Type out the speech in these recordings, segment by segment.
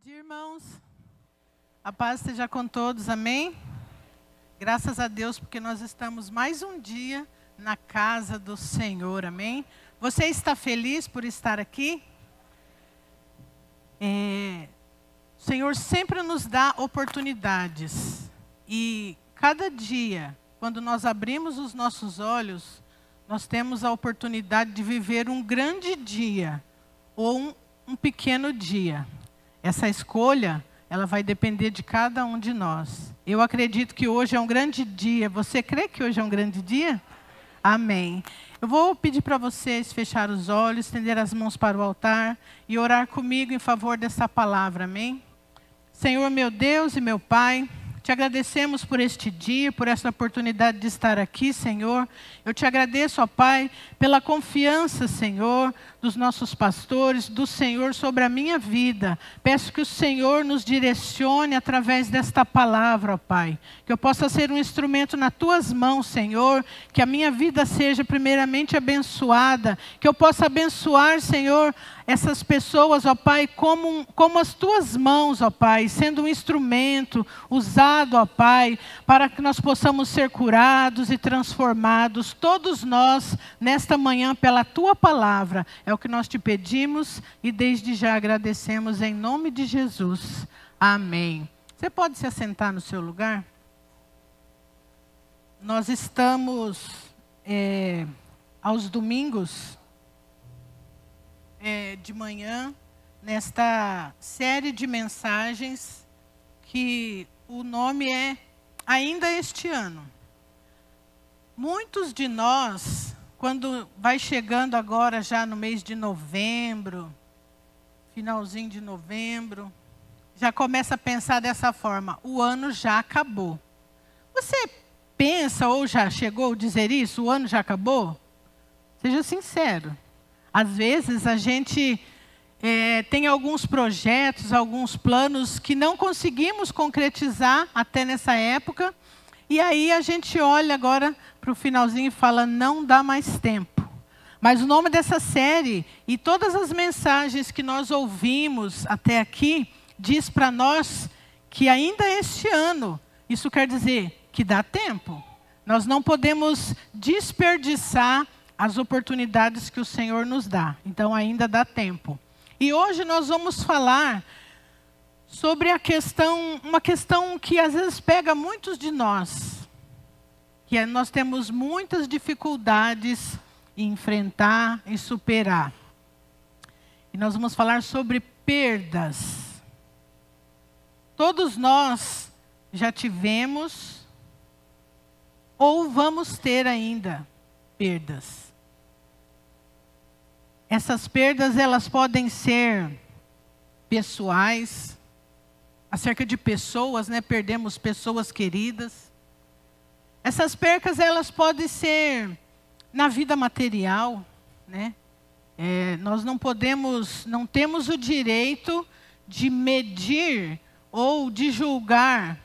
dia, irmãos. A paz esteja com todos, amém? Graças a Deus, porque nós estamos mais um dia na casa do Senhor, amém? Você está feliz por estar aqui? O Senhor sempre nos dá oportunidades. E cada dia, quando nós abrimos os nossos olhos, nós temos a oportunidade de viver um grande dia ou um pequeno dia. Essa escolha, ela vai depender de cada um de nós. Eu acredito que hoje é um grande dia. Você crê que hoje é um grande dia? Amém. Eu vou pedir para vocês fechar os olhos, estender as mãos para o altar e orar comigo em favor dessa palavra, amém? Senhor, meu Deus e meu Pai, te agradecemos por este dia, por essa oportunidade de estar aqui, Senhor. Eu te agradeço, ó Pai, pela confiança, Senhor, dos nossos pastores, do Senhor sobre a minha vida. Peço que o Senhor nos direcione através desta palavra, ó Pai. Que eu possa ser um instrumento nas tuas mãos, Senhor. Que a minha vida seja primeiramente abençoada. Que eu possa abençoar, Senhor, essas pessoas, ó Pai, como as tuas mãos, ó Pai, sendo um instrumento usado, ó Pai, para que nós possamos ser curados e transformados, todos nós, nesta manhã, pela tua palavra. É o que nós te pedimos e desde já agradecemos em nome de Jesus. Amém. Você pode se assentar no seu lugar? Nós estamos aos domingos de manhã nesta série de mensagens que o nome é Ainda Este Ano. Muitos de nós, quando vai chegando agora já no mês de novembro, finalzinho de novembro, já começa a pensar dessa forma: o ano já acabou. Você pensa ou já chegou a dizer isso? O ano já acabou? Seja sincero. Às vezes a gente tem alguns projetos, alguns planos que não conseguimos concretizar até nessa época. E aí a gente olha agora para o finalzinho e fala, não dá mais tempo. Mas o nome dessa série e todas as mensagens que nós ouvimos até aqui, diz para nós que ainda este ano, isso quer dizer que dá tempo. Nós não podemos desperdiçar as oportunidades que o Senhor nos dá. Então ainda dá tempo. E hoje nós vamos falar sobre uma questão que às vezes pega muitos de nós. Que nós temos muitas dificuldades em enfrentar e superar. E nós vamos falar sobre perdas. Todos nós já tivemos ou vamos ter ainda perdas. Essas perdas, elas podem ser pessoais, acerca de pessoas, né? Perdemos pessoas queridas. Essas percas, elas podem ser na vida material, né? Nós não temos o direito de medir ou de julgar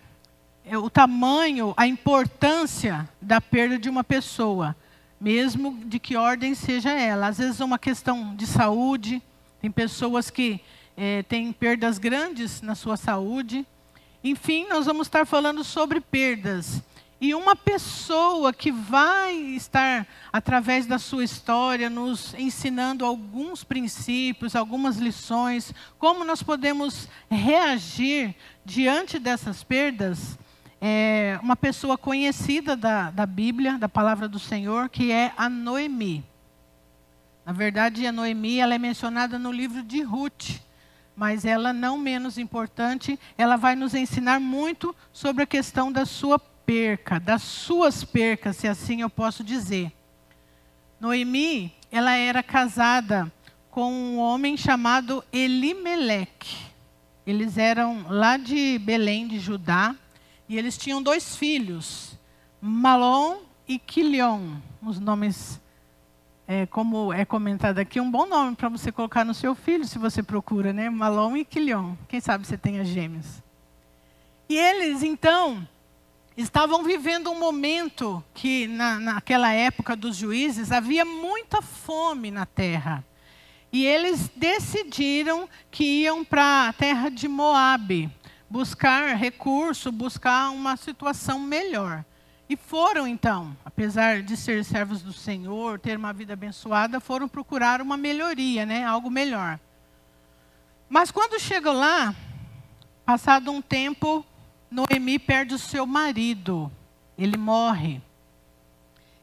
o tamanho, a importância da perda de uma pessoa, mesmo de que ordem seja ela. Às vezes é uma questão de saúde, tem pessoas que têm perdas grandes na sua saúde. Enfim, nós vamos estar falando sobre perdas. E uma pessoa que vai estar, através da sua história, nos ensinando alguns princípios, algumas lições, como nós podemos reagir diante dessas perdas, uma pessoa conhecida da Bíblia, da palavra do Senhor, que é a Noemi. Na verdade, a Noemi, ela é mencionada no livro de Ruth, mas ela, não menos importante, ela vai nos ensinar muito sobre a questão da sua perca, das suas percas, se assim eu posso dizer. Noemi, ela era casada com um homem chamado Elimeleque. Eles eram lá de Belém, de Judá, e eles tinham 2 filhos, Malom e Quilion. Os nomes, como é comentado aqui, um bom nome para você colocar no seu filho, se você procura, né? Malom e Quilion. Quem sabe você tenha gêmeos. E eles, então, estavam vivendo um momento que, naquela época dos juízes, havia muita fome na terra. E eles decidiram que iam para a terra de Moabe, buscar recurso, buscar uma situação melhor. E foram então, apesar de ser servos do Senhor, ter uma vida abençoada, foram procurar uma melhoria, né? Algo melhor. Mas quando chegam lá, passado um tempo, Noemi perde o seu marido. Ele morre.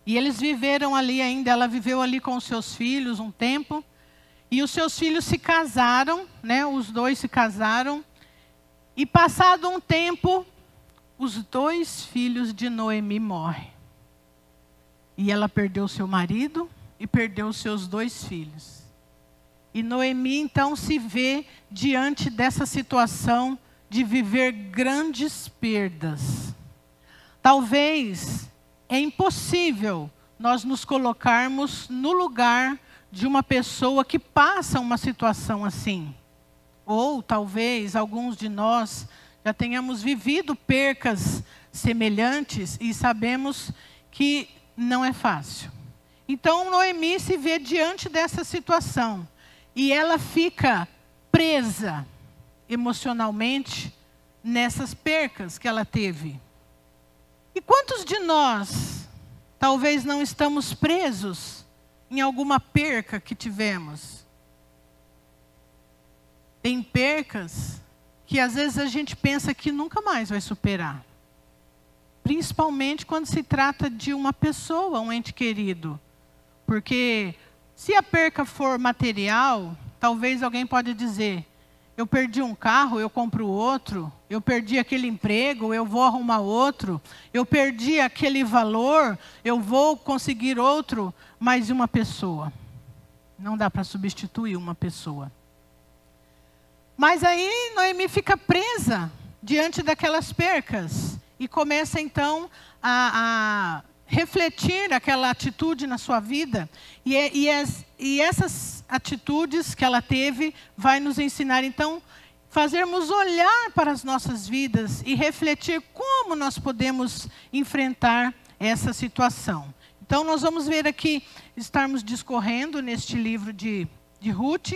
E eles viveram ali ainda, ela viveu ali com os seus filhos um tempo. E os seus filhos se casaram, né? Os dois se casaram. E passado um tempo, os 2 filhos de Noemi morrem. E ela perdeu seu marido e perdeu os seus 2 filhos. E Noemi então se vê diante dessa situação de viver grandes perdas. Talvez é impossível nós nos colocarmos no lugar de uma pessoa que passa uma situação assim. Ou talvez alguns de nós já tenhamos vivido percas semelhantes e sabemos que não é fácil. Então Noemi se vê diante dessa situação e ela fica presa emocionalmente nessas percas que ela teve. E quantos de nós talvez não estamos presos em alguma perca que tivemos? Tem percas que às vezes a gente pensa que nunca mais vai superar. Principalmente quando se trata de uma pessoa, um ente querido. Porque se a perca for material, talvez alguém pode dizer, eu perdi um carro, eu compro outro. Eu perdi aquele emprego, eu vou arrumar outro. Eu perdi aquele valor, eu vou conseguir outro. Mas uma pessoa. Não dá para substituir uma pessoa. Mas aí Noemi fica presa diante daquelas percas e começa então a refletir aquela atitude na sua vida. E essas atitudes que ela teve vai nos ensinar então fazermos olhar para as nossas vidas e refletir como nós podemos enfrentar essa situação. Então nós vamos ver aqui, estarmos discorrendo neste livro de Ruth.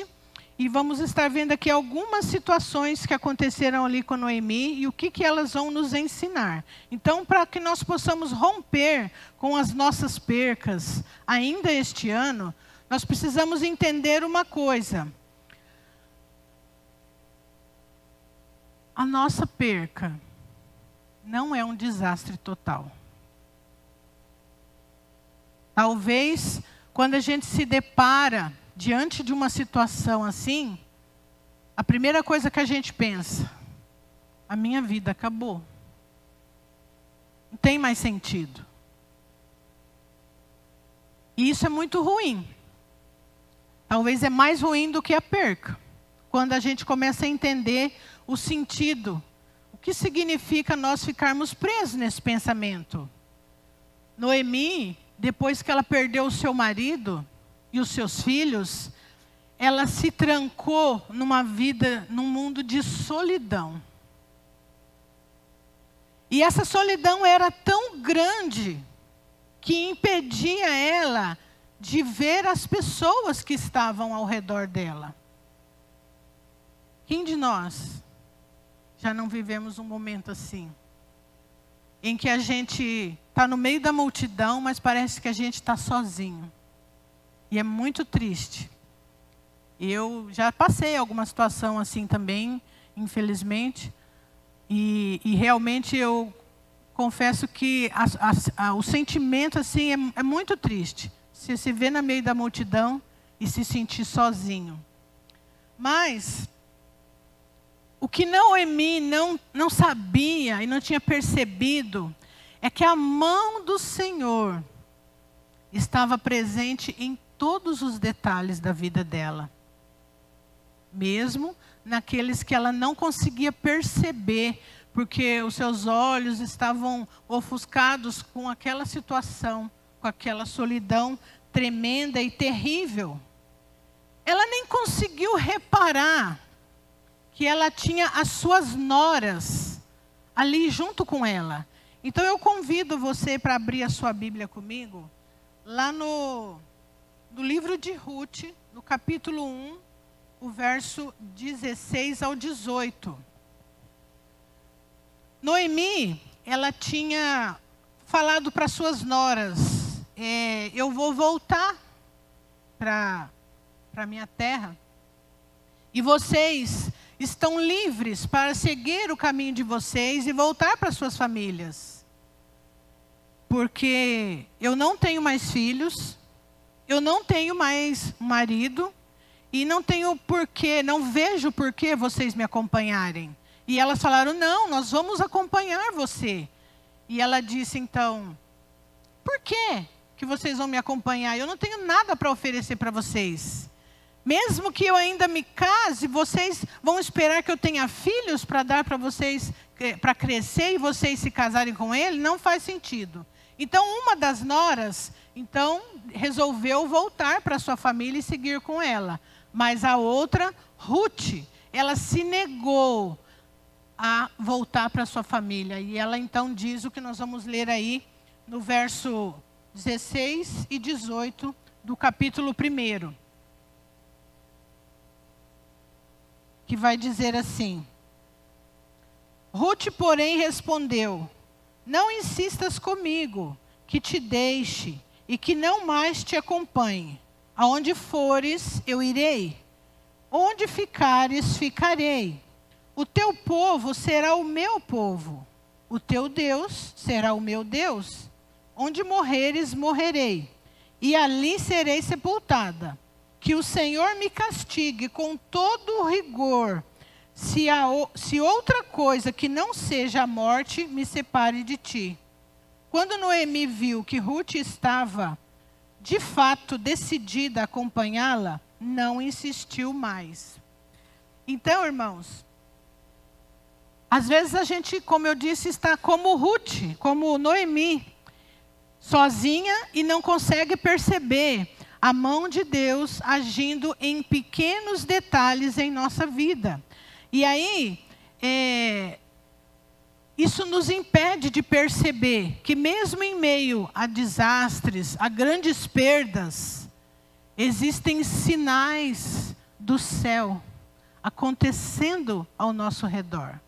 E vamos estar vendo aqui algumas situações que aconteceram ali com Noemi e o que elas vão nos ensinar. Então, para que nós possamos romper com as nossas percas ainda este ano, nós precisamos entender uma coisa. A nossa perca não é um desastre total. Talvez, quando a gente se depara diante de uma situação assim, a primeira coisa que a gente pensa, a minha vida acabou. Não tem mais sentido. E isso é muito ruim. Talvez é mais ruim do que a perca. Quando a gente começa a entender o sentido, o que significa nós ficarmos presos nesse pensamento. Noemi, depois que ela perdeu o seu marido e os seus filhos, ela se trancou num mundo de solidão. E essa solidão era tão grande que impedia ela de ver as pessoas que estavam ao redor dela. Quem de nós já não vivemos um momento assim? Em que a gente está no meio da multidão, mas parece que a gente está sozinho. E é muito triste. Eu já passei alguma situação assim também, infelizmente. E realmente eu confesso que o sentimento assim é muito triste. Você se vê no meio da multidão e se sentir sozinho. Mas o que Noemi não sabia e não tinha percebido é que a mão do Senhor estava presente em todos os detalhes da vida dela. Mesmo naqueles que ela não conseguia perceber, porque os seus olhos estavam ofuscados com aquela situação, com aquela solidão tremenda e terrível. Ela nem conseguiu reparar que ela tinha as suas noras ali junto com ela. Então eu convido você para abrir a sua Bíblia comigo, lá no do livro de Ruth, no capítulo 1, o verso 16 ao 18. Noemi, ela tinha falado para suas noras, eu vou voltar para minha terra, e vocês estão livres para seguir o caminho de vocês e voltar para suas famílias. Porque eu não tenho mais filhos, eu não tenho mais marido, e não vejo por que vocês me acompanharem. E elas falaram, não, nós vamos acompanhar você. E ela disse então, por que vocês vão me acompanhar? Eu não tenho nada para oferecer para vocês. Mesmo que eu ainda me case, vocês vão esperar que eu tenha filhos para dar para vocês, para crescer e vocês se casarem com ele? Não faz sentido. Então, uma das noras, resolveu voltar para sua família e seguir com ela. Mas a outra, Ruth, ela se negou a voltar para sua família. E ela então diz o que nós vamos ler aí no verso 16 e 18 do capítulo 1. Que vai dizer assim: Ruth, porém, respondeu, não insistas comigo, que te deixe e que não mais te acompanhe. Aonde fores, eu irei. Onde ficares, ficarei. O teu povo será o meu povo. O teu Deus será o meu Deus. Onde morreres, morrerei. E ali serei sepultada. Que o Senhor me castigue com todo o rigor, se outra coisa que não seja a morte me separe de ti. Quando Noemi viu que Ruth estava, de fato, decidida a acompanhá-la, não insistiu mais. Então, irmãos, às vezes a gente, como eu disse, está como Ruth, como Noemi, sozinha e não consegue perceber a mão de Deus agindo em pequenos detalhes em nossa vida. E aí, isso nos impede de perceber que mesmo em meio a desastres, a grandes perdas, existem sinais do céu acontecendo ao nosso redor.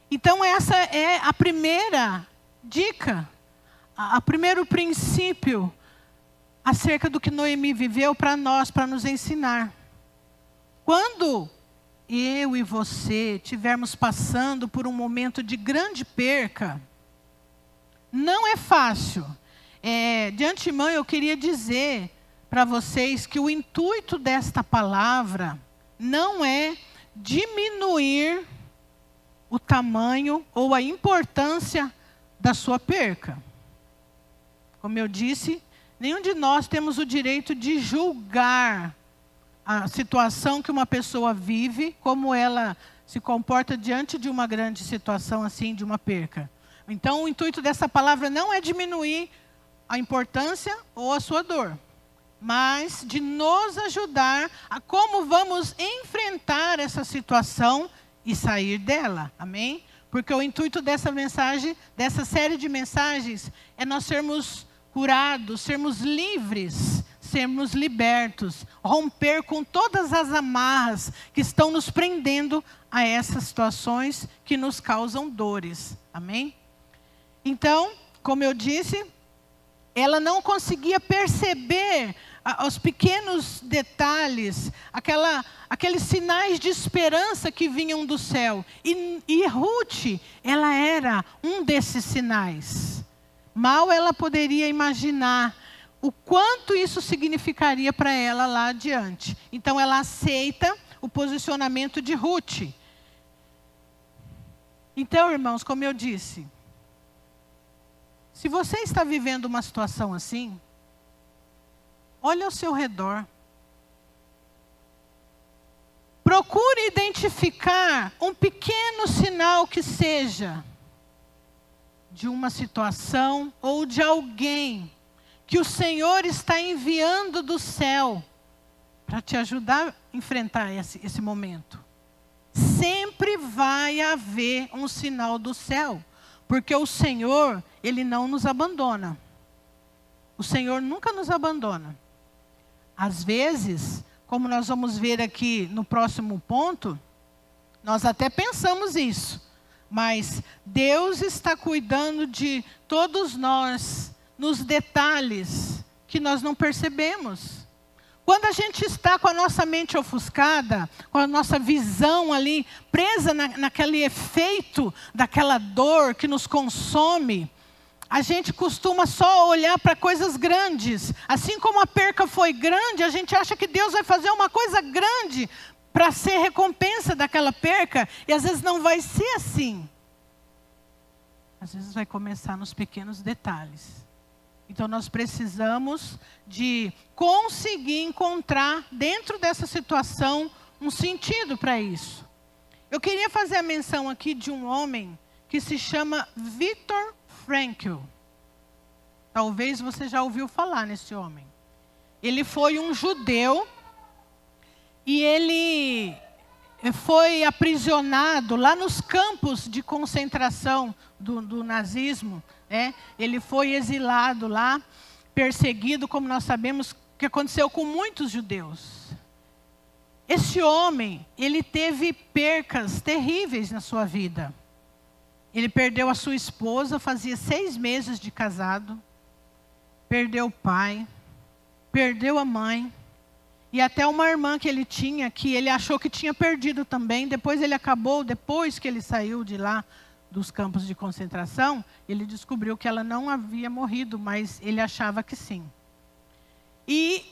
Então essa é a primeira dica, o primeiro princípio acerca do que Noemi viveu para nós, para nos ensinar. Quando eu e você estivermos passando por um momento de grande perca, não é fácil. De antemão eu queria dizer para vocês que o intuito desta palavra não é diminuir o tamanho ou a importância da sua perca. Como eu disse, nenhum de nós temos o direito de julgar a situação que uma pessoa vive, como ela se comporta diante de uma grande situação assim, de uma perca. Então, o intuito dessa palavra não é diminuir a importância ou a sua dor, mas de nos ajudar a como vamos enfrentar essa situação e sair dela. Amém? Porque o intuito dessa mensagem, dessa série de mensagens, é nós sermos curados, sermos livres, sermos libertos, romper com todas as amarras que estão nos prendendo a essas situações que nos causam dores. Amém? Então, como eu disse, ela não conseguia perceber os pequenos detalhes, aqueles sinais de esperança que vinham do céu. E Ruth, ela era um desses sinais. Mal ela poderia imaginar o quanto isso significaria para ela lá adiante. Então ela aceita o posicionamento de Ruth. Então, irmãos, como eu disse, se você está vivendo uma situação assim, olhe ao seu redor. Procure identificar um pequeno sinal que seja de uma situação ou de alguém que o Senhor está enviando do céu para te ajudar a enfrentar esse momento. Sempre vai haver um sinal do céu, porque o Senhor, Ele não nos abandona. O Senhor nunca nos abandona. Às vezes, como nós vamos ver aqui no próximo ponto, nós até pensamos isso, mas Deus está cuidando de todos nós, nos detalhes que nós não percebemos. Quando a gente está com a nossa mente ofuscada, com a nossa visão ali presa naquele efeito daquela dor que nos consome, a gente costuma só olhar para coisas grandes. Assim como a perca foi grande, a gente acha que Deus vai fazer uma coisa grande para ser recompensa daquela perca, e às vezes não vai ser assim. Às vezes vai começar nos pequenos detalhes. Então nós precisamos de conseguir encontrar dentro dessa situação um sentido para isso. Eu queria fazer a menção aqui de um homem que se chama Viktor Frankl. Talvez você já ouviu falar nesse homem. Ele foi um judeu e ele foi aprisionado lá nos campos de concentração do nazismo. Ele foi exilado lá, perseguido, como nós sabemos que aconteceu com muitos judeus. Esse homem, ele teve percas terríveis na sua vida. Ele perdeu a sua esposa, fazia 6 meses de casado, perdeu o pai, perdeu a mãe, e até uma irmã que ele tinha, que ele achou que tinha perdido também. Depois que ele saiu de lá, dos campos de concentração, ele descobriu que ela não havia morrido, mas ele achava que sim. E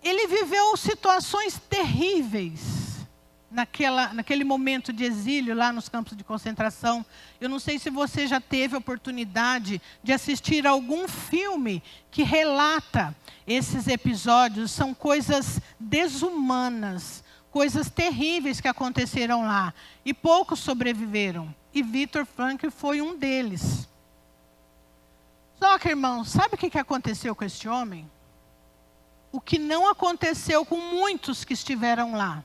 ele viveu situações terríveis naquele momento de exílio lá nos campos de concentração. Eu não sei se você já teve a oportunidade de assistir algum filme que relata esses episódios. São coisas desumanas, coisas terríveis que aconteceram lá. E poucos sobreviveram. E Viktor Frankl foi um deles. Só que, irmãos, sabe o que aconteceu com este homem? O que não aconteceu com muitos que estiveram lá.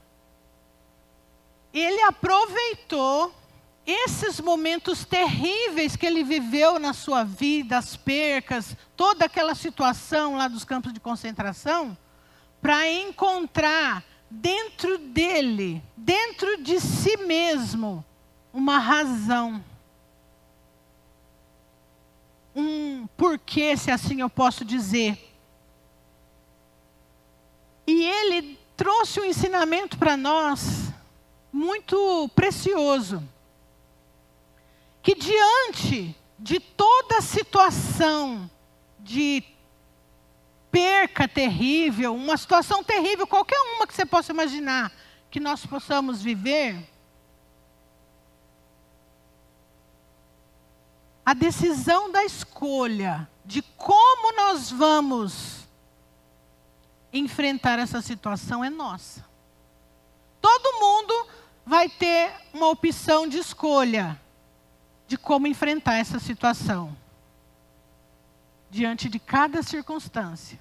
Ele aproveitou esses momentos terríveis que ele viveu na sua vida, as percas, toda aquela situação lá dos campos de concentração, para encontrar dentro dele, dentro de si mesmo, uma razão. Um porquê, se assim eu posso dizer. E ele trouxe um ensinamento para nós muito precioso. Que diante de toda a situação de perca terrível, uma situação terrível, qualquer uma que você possa imaginar que nós possamos viver, a decisão da escolha de como nós vamos enfrentar essa situação é nossa. Todo mundo vai ter uma opção de escolha de como enfrentar essa situação diante de cada circunstância.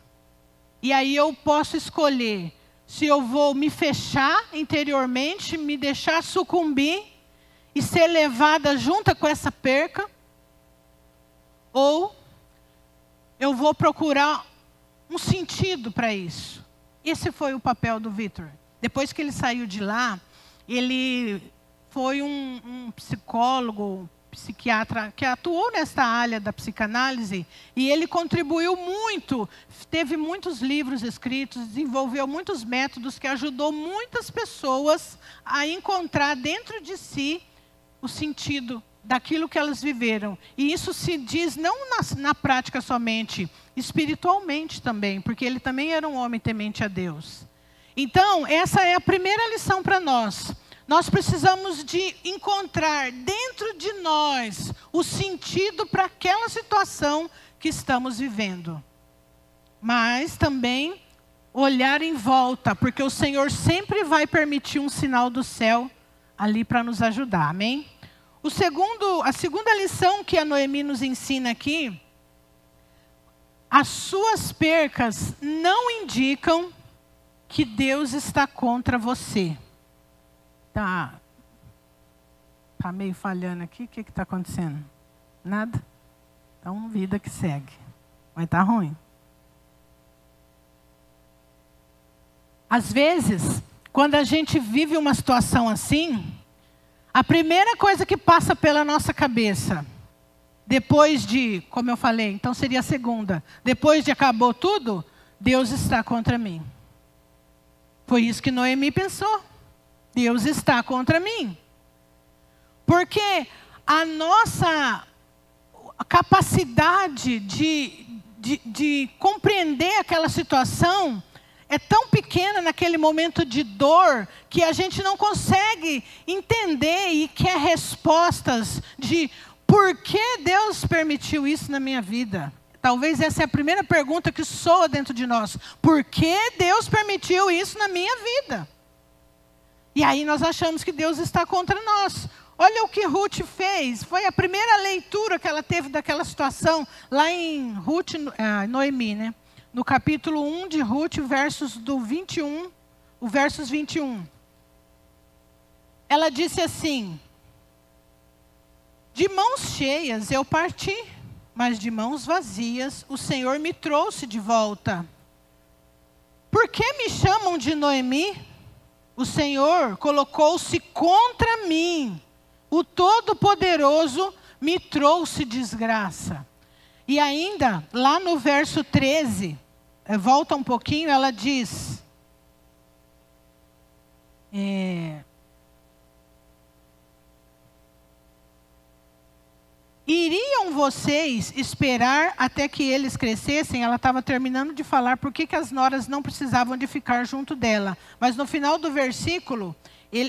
E aí eu posso escolher se eu vou me fechar interiormente, me deixar sucumbir e ser levada junto com essa perca, ou eu vou procurar um sentido para isso. Esse foi o papel do Viktor. Depois que ele saiu de lá, ele foi um psicólogo, psiquiatra que atuou nesta área da psicanálise, e ele contribuiu muito, teve muitos livros escritos, desenvolveu muitos métodos que ajudou muitas pessoas a encontrar dentro de si o sentido daquilo que elas viveram. E isso se diz não na prática somente, espiritualmente também, porque ele também era um homem temente a Deus. Então, essa é a primeira lição para nós. Nós precisamos de encontrar dentro de nós o sentido para aquela situação que estamos vivendo. Mas também olhar em volta, porque o Senhor sempre vai permitir um sinal do céu ali para nos ajudar, amém? A segunda lição que a Noemi nos ensina aqui, as suas percas não indicam que Deus está contra você. Tá meio falhando aqui, o que está acontecendo? Nada? Então, vida que segue. Mas está ruim. Às vezes, quando a gente vive uma situação assim, a primeira coisa que passa pela nossa cabeça, depois de, como eu falei, então seria a segunda, depois de acabou tudo, Deus está contra mim. Foi isso que Noemi pensou. Deus está contra mim. Porque a nossa capacidade de compreender aquela situação é tão pequena naquele momento de dor que a gente não consegue entender e quer respostas de por que Deus permitiu isso na minha vida. Talvez essa é a primeira pergunta que soa dentro de nós. Por que Deus permitiu isso na minha vida? E aí nós achamos que Deus está contra nós. Olha o que Ruth fez. Foi a primeira leitura que ela teve daquela situação lá em Noemi, né? No capítulo 1 de Ruth, versos 21. Ela disse assim: de mãos cheias eu parti, mas de mãos vazias o Senhor me trouxe de volta. Por que me chamam de Noemi? O Senhor colocou-se contra mim. O Todo-Poderoso me trouxe desgraça. E ainda, lá no verso 13, volta um pouquinho, ela diz: iriam vocês esperar até que eles crescessem? Ela estava terminando de falar por que as noras não precisavam de ficar junto dela. Mas no final do versículo,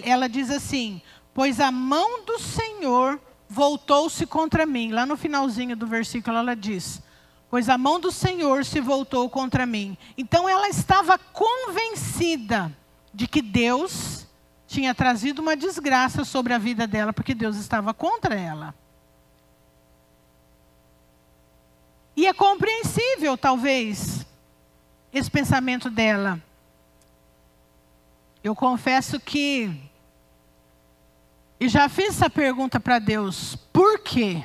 ela diz assim: pois a mão do Senhor voltou-se contra mim. Lá no finalzinho do versículo ela diz: pois a mão do Senhor se voltou contra mim. Então ela estava convencida de que Deus tinha trazido uma desgraça sobre a vida dela, porque Deus estava contra ela. E é compreensível, talvez, esse pensamento dela. Eu confesso que eu já fiz essa pergunta para Deus: por quê?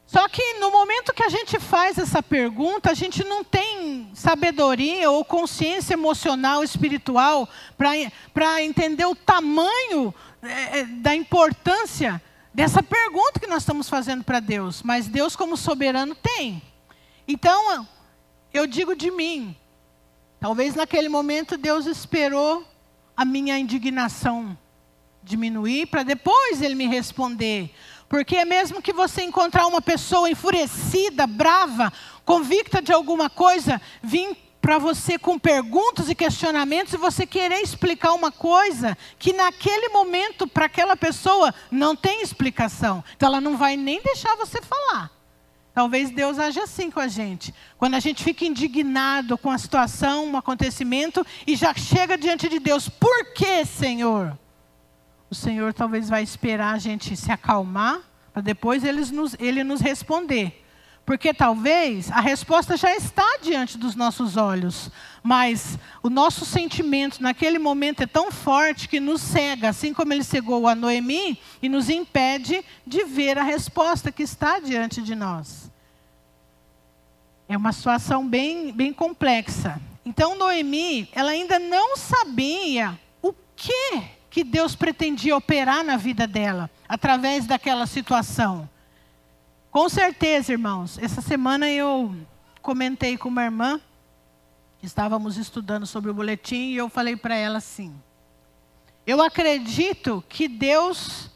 Só que no momento que a gente faz essa pergunta, a gente não tem sabedoria ou consciência emocional, espiritual, para entender o tamanho da importância dessa pergunta que nós estamos fazendo para Deus. Mas Deus, como soberano, tem. Então, eu digo de mim, talvez naquele momento Deus esperou a minha indignação diminuir para depois Ele me responder. Porque mesmo que você encontrar uma pessoa enfurecida, brava, convicta de alguma coisa, vir para você com perguntas e questionamentos, e você querer explicar uma coisa que naquele momento para aquela pessoa não tem explicação. Então ela não vai nem deixar você falar. Talvez Deus age assim com a gente. Quando a gente fica indignado com a situação, um acontecimento, e já chega diante de Deus: por que, Senhor? O Senhor talvez vai esperar a gente se acalmar, para depois Ele nos responder. Porque talvez a resposta já está diante dos nossos olhos, mas o nosso sentimento naquele momento é tão forte que nos cega, assim como ele cegou a Noemi, e nos impede de ver a resposta que está diante de nós. É uma situação bem complexa. Então Noemi, ela ainda não sabia o que Deus pretendia operar na vida dela, através daquela situação. Com certeza, irmãos, essa semana eu comentei com uma irmã, estávamos estudando sobre o boletim, e eu falei para ela assim: eu acredito que Deus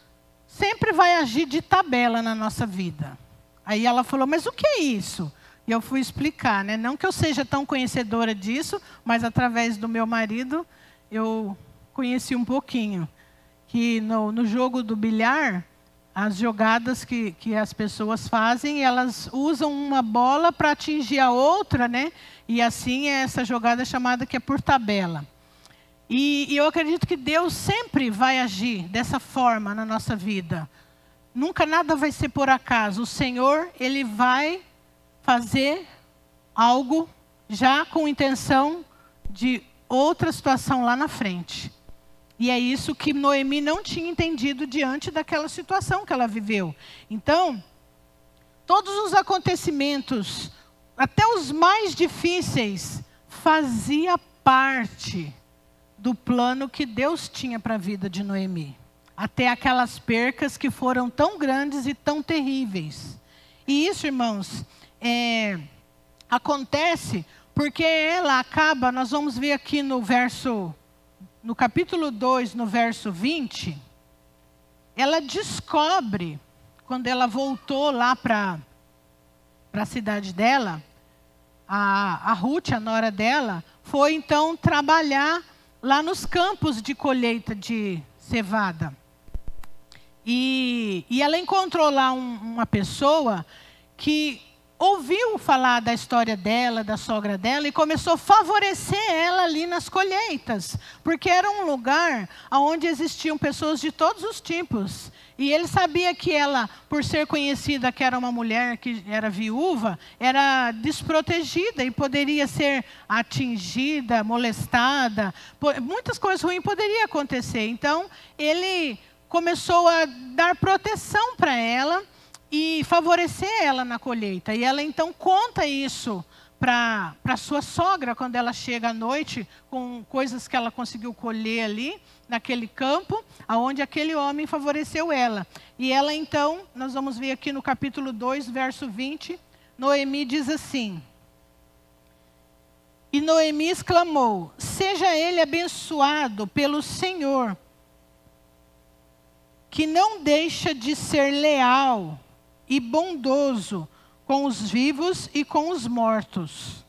sempre vai agir de tabela na nossa vida. Aí ela falou: mas o que é isso? E eu fui explicar, né? Não que eu seja tão conhecedora disso, mas através do meu marido eu conheci um pouquinho. Que no jogo do bilhar, as jogadas que as pessoas fazem, elas usam uma bola para atingir a outra, né? E assim é essa jogada chamada que é por tabela. E eu acredito que Deus sempre vai agir dessa forma na nossa vida. Nunca nada vai ser por acaso. O Senhor, Ele vai fazer algo já com intenção de outra situação lá na frente. E é isso que Noemi não tinha entendido diante daquela situação que ela viveu. Então, todos os acontecimentos, até os mais difíceis, fazia parte do plano que Deus tinha para a vida de Noemi. Até aquelas percas que foram tão grandes e tão terríveis. E isso, irmãos, acontece porque ela acaba, nós vamos ver aqui no capítulo 2, no verso 20, ela descobre, quando ela voltou lá para a cidade dela, a Ruth, a nora dela, foi então trabalhar lá nos campos de colheita de cevada. E ela encontrou lá uma pessoa que ouviu falar da história dela, da sogra dela, e começou a favorecer ela ali nas colheitas. Porque era um lugar onde existiam pessoas de todos os tipos. E ele sabia que ela, por ser conhecida que era uma mulher que era viúva, era desprotegida e poderia ser atingida, molestada. Muitas coisas ruins poderiam acontecer. Então, ele começou a dar proteção para ela e favorecer ela na colheita. E ela então conta isso para sua sogra, quando ela chega à noite, com coisas que ela conseguiu colher ali, naquele campo, aonde aquele homem favoreceu ela. E ela então, nós vamos ver aqui no capítulo 2, verso 20, Noemi diz assim: e Noemi exclamou: seja ele abençoado pelo Senhor, que não deixa de ser leal e bondoso com os vivos e com os mortos.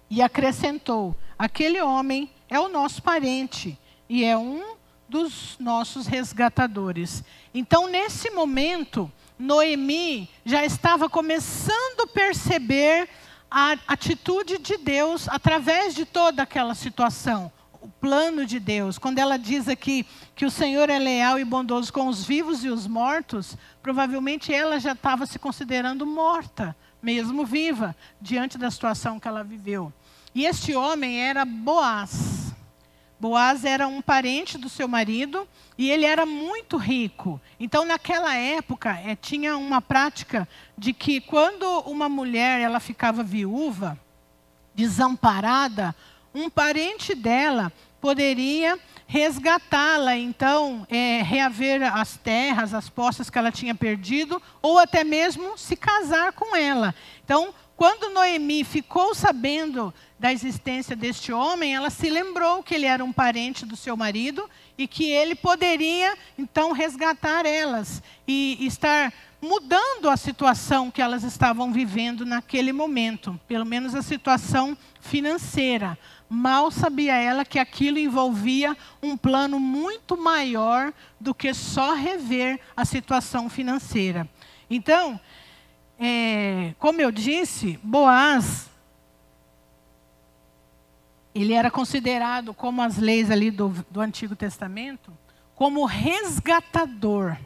E acrescentou: aquele homem é o nosso parente e é um dos nossos resgatadores. Então, nesse momento, Noemi já estava começando a perceber a atitude de Deus através de toda aquela situação. O plano de Deus. Quando ela diz aqui que o Senhor é leal e bondoso com os vivos e os mortos, provavelmente ela já estava se considerando morta, mesmo viva, diante da situação que ela viveu. E este homem era Boaz. Boaz era um parente do seu marido e ele era muito rico. Então, naquela época, tinha uma prática de que quando uma mulher ela ficava viúva, desamparada, um parente dela poderia resgatá-la, então, reaver as terras, as posses que ela tinha perdido, ou até mesmo se casar com ela. Então, quando Noemi ficou sabendo da existência deste homem, ela se lembrou que ele era um parente do seu marido e que ele poderia, então, resgatar elas e estar mudando a situação que elas estavam vivendo naquele momento, pelo menos a situação financeira. Mal sabia ela que aquilo envolvia um plano muito maior do que só rever a situação financeira. Então, como eu disse, Boaz, ele era considerado, como as leis ali do Antigo Testamento, como resgatador.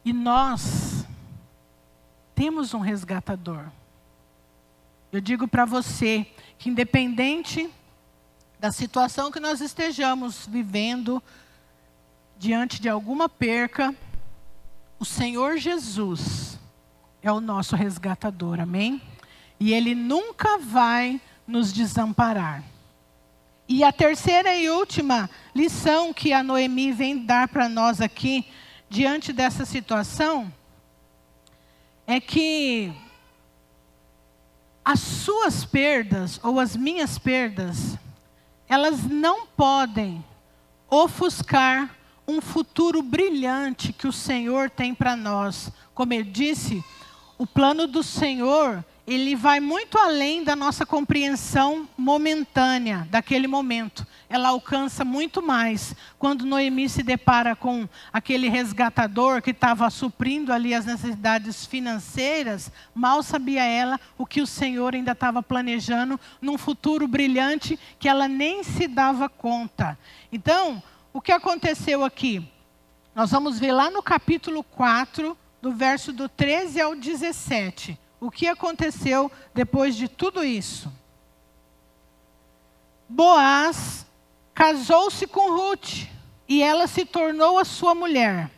E nós temos um resgatador. Eu digo para você que, independente da situação que nós estejamos vivendo, diante de alguma perca, o Senhor Jesus é o nosso resgatador, amém? E Ele nunca vai nos desamparar. E a terceira e última lição que a Noemi vem dar para nós aqui, diante dessa situação, é que as suas perdas, ou as minhas perdas, elas não podem ofuscar um futuro brilhante que o Senhor tem para nós. Como eu disse, o plano do Senhor, ele vai muito além da nossa compreensão momentânea, daquele momento. Ela alcança muito mais. Quando Noemi se depara com aquele resgatador que estava suprindo ali as necessidades financeiras, mal sabia ela o que o Senhor ainda estava planejando num futuro brilhante que ela nem se dava conta. Então, o que aconteceu aqui? Nós vamos ver lá no capítulo 4, do verso do 13 ao 17. O que aconteceu depois de tudo isso? Boaz casou-se com Ruth e ela se tornou a sua mulher.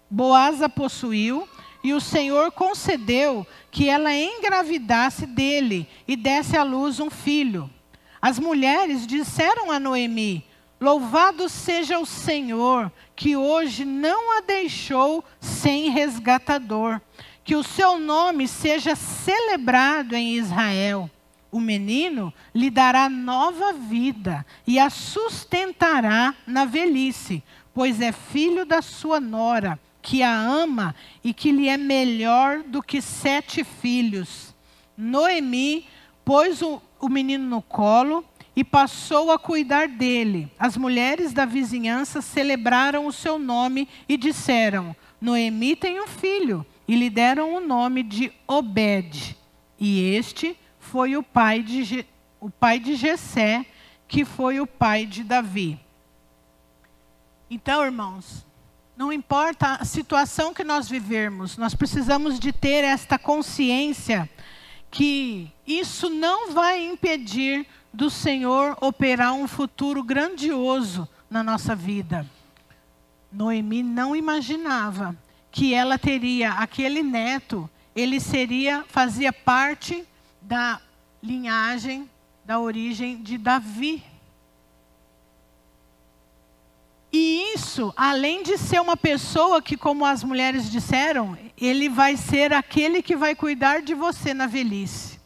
Boaz a possuiu, e o Senhor concedeu que ela engravidasse dele e desse à luz um filho. As mulheres disseram a Noemi: louvado seja o Senhor, que hoje não a deixou sem resgatador. Que o seu nome seja celebrado em Israel. O menino lhe dará nova vida e a sustentará na velhice, pois é filho da sua nora, que a ama e que lhe é melhor do que 7 filhos. Noemi pôs o menino no colo e passou a cuidar dele. As mulheres da vizinhança celebraram o seu nome e disseram: Noemi tem um filho, e lhe deram o nome de Obed. E este foi o pai de Jessé, que foi o pai de Davi. Então, irmãos, não importa a situação que nós vivermos, nós precisamos de ter esta consciência que isso não vai impedir do Senhor operar um futuro grandioso na nossa vida. Noemi não imaginava que ela teria aquele neto, ele fazia parte da linhagem, da origem de Davi. E isso, além de ser uma pessoa que, como as mulheres disseram, ele vai ser aquele que vai cuidar de você na velhice.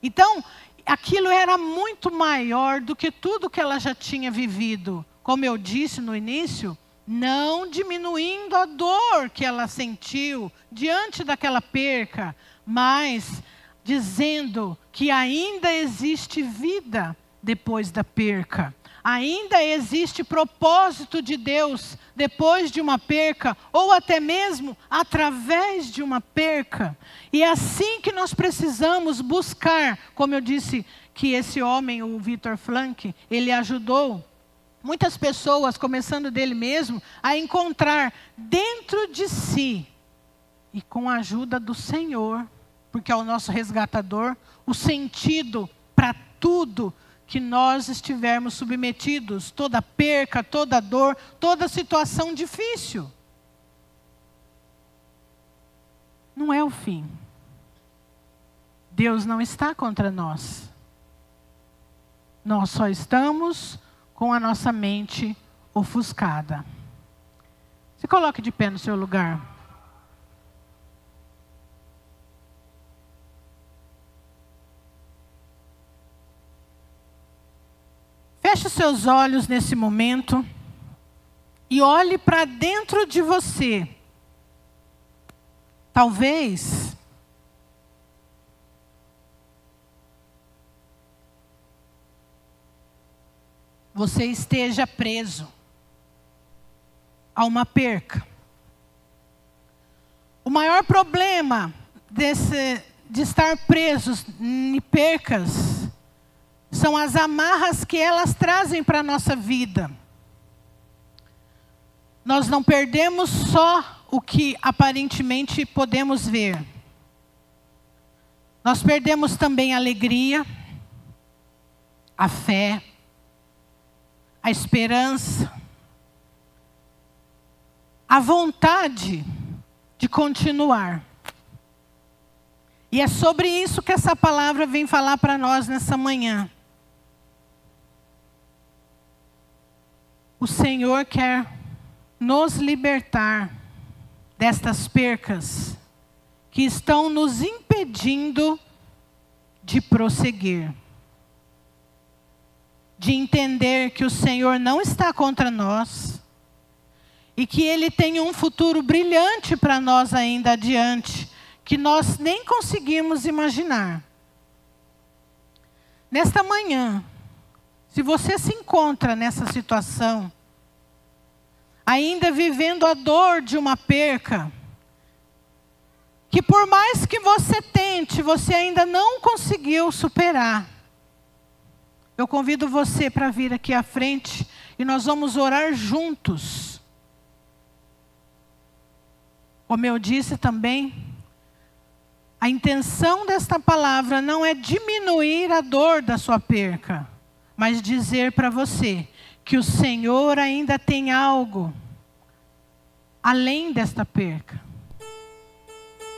Então, aquilo era muito maior do que tudo que ela já tinha vivido. Como eu disse no início, não diminuindo a dor que ela sentiu diante daquela perca, mas dizendo que ainda existe vida depois da perca. Ainda existe propósito de Deus depois de uma perca, ou até mesmo através de uma perca. E é assim que nós precisamos buscar, como eu disse, que esse homem, o Victor Frankl, ele ajudou muitas pessoas, começando dele mesmo, a encontrar dentro de si, e com a ajuda do Senhor, porque é o nosso resgatador, o sentido para tudo que nós estivermos submetidos, toda perca, toda dor, toda situação difícil. Não é o fim. Deus não está contra nós. Nós só estamos com a nossa mente ofuscada. Se coloque de pé no seu lugar. Feche os seus olhos nesse momento e olhe para dentro de você. Talvez você esteja preso a uma perca. O maior problema de estar presos em percas são as amarras que elas trazem para a nossa vida. Nós não perdemos só o que aparentemente podemos ver. Nós perdemos também a alegria, a fé, a esperança, a vontade de continuar. E é sobre isso que essa palavra vem falar para nós nessa manhã. O Senhor quer nos libertar destas percas que estão nos impedindo de prosseguir. De entender que o Senhor não está contra nós e que Ele tem um futuro brilhante para nós ainda adiante, que nós nem conseguimos imaginar. Nesta manhã, se você se encontra nessa situação, ainda vivendo a dor de uma perca, que por mais que você tente, você ainda não conseguiu superar, eu convido você para vir aqui à frente e nós vamos orar juntos. Como eu disse também, a intenção desta palavra não é diminuir a dor da sua perca, mas dizer para você que o Senhor ainda tem algo além desta perca.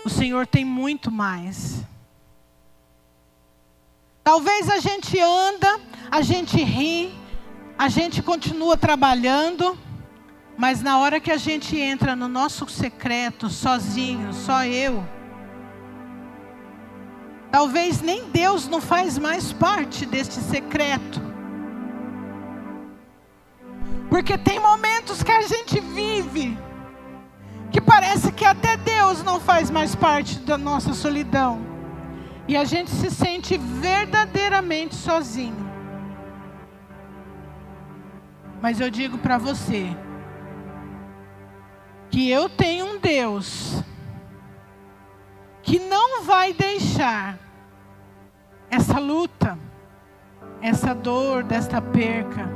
o Senhor tem muito mais. Talvez a gente anda, a gente ri, a gente continua trabalhando, mas na hora que a gente entra no nosso secreto, sozinho, só eu, talvez nem Deus não faz mais parte deste secreto. Porque tem momentos que a gente vive, que parece que até Deus não faz mais parte da nossa solidão. E a gente se sente verdadeiramente sozinho. Mas eu digo para você, que eu tenho um Deus que não vai deixar essa luta, essa dor, desta perca,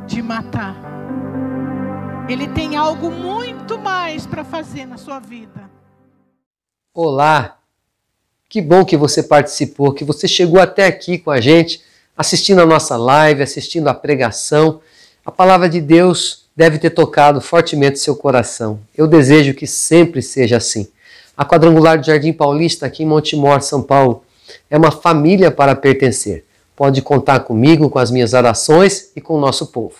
de matar. Ele tem algo muito mais para fazer na sua vida. Olá, que bom que você participou, que você chegou até aqui com a gente, assistindo a nossa live, assistindo a pregação. A palavra de Deus deve ter tocado fortemente seu coração. Eu desejo que sempre seja assim. A Quadrangular do Jardim Paulista, aqui em Montemor, São Paulo, é uma família para pertencer. Pode contar comigo, com as minhas orações e com o nosso povo.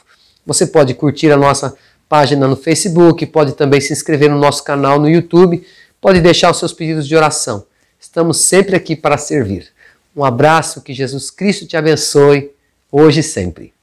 Você pode curtir a nossa página no Facebook, pode também se inscrever no nosso canal no YouTube, pode deixar os seus pedidos de oração. Estamos sempre aqui para servir. Um abraço, que Jesus Cristo te abençoe, hoje e sempre.